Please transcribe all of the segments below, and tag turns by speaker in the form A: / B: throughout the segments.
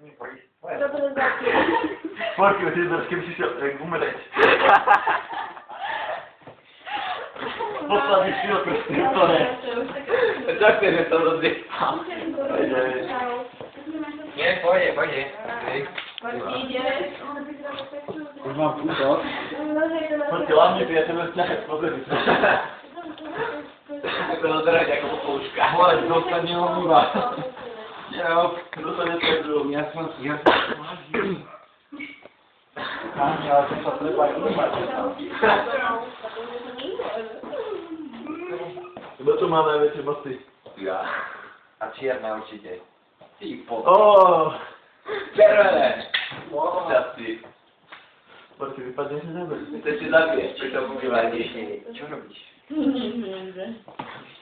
A: Dobre, základ.
B: Porky, keby si šiel, jak umerať. Posledný šil, proste, to ne.
C: Co chceš, že to rozjebal? Nie, pojde.
B: Už mám kúto. Porky, hlavne priateľe, ťahať, pozrieť sa.
C: Ako dozerať ako popouška.
B: Moleď, dostane ho múra. Jo, dostane sa druhú.
C: Ja som
B: Ani, ale som sa treba aj umať. Kto tu má najväčšie moci?
C: Ja. A čierna určite. Ty potom.
B: Óóóó.
C: Červené. Šťastí.
B: Porky, vypadneš si nebuď.
C: Chceš si zabiješ, čo to bude vadíš? Čo robíš?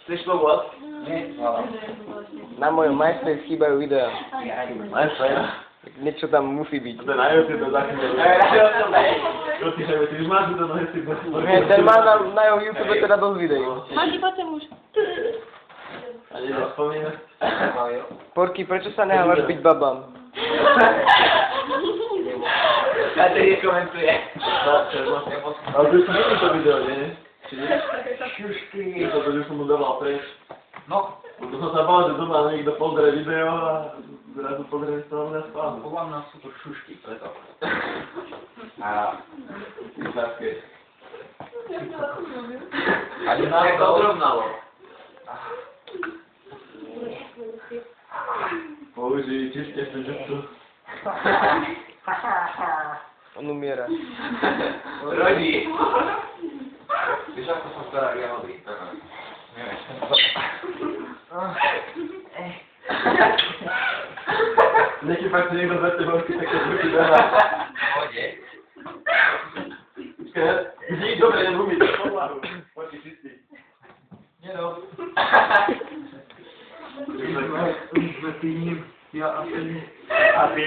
C: Chceš pomôcť? Nie,
D: Na mojom MySpace chýbajú videá.
B: MySpace?
D: Niečo tam musí byť.
B: To je na YouTube to zachytil. Čo ty šajme, ty už máš to na YouTube?
D: Ten má na jeho YouTube teda dosť videí.
A: Máš poďte už.
B: A nespomínaš?
D: Porky, prečo sa nehávaš byť babám?
C: A to nekomentuje.
B: Ale to už som videl to video, nie? Či nie? Šušky. To už som mu dával preč.
C: No.
B: To som sa bál, že doma niekto pozrie video a zrazu pozrie sa na mňa spávu.
C: Podľa mňa sú to šušky, preto. A... Vyzárke. Ani na to odrovnalo.
B: Použij čistě župcu.
D: On umiera.
C: Rodí. Víš, ako som stará Janovi? Neviem.
B: Neký fakt si niekto za tebou si také župci dáva.
C: Pôjde.
B: Počkaj, vidíš, dobre, nebudú to podlahu. Poďte čistý.
C: Nie no.
B: Ja a ty. A ty?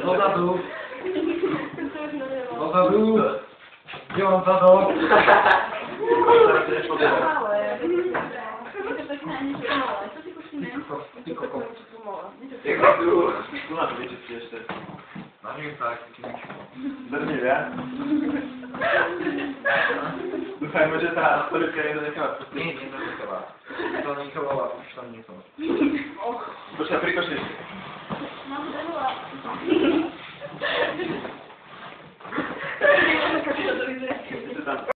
C: Dozadu. Dozadu. Gdzie mam zadok? Tylko tu.
B: Tu na to wyczyści jeszcze.
C: No nie tak.
B: Zernie, ja? Słuchajmy, że ta historyka jest jaka?
C: Nie dotykała. To nie kołała, już tam nie są.
B: Proszę, prykoszyć.
A: Mam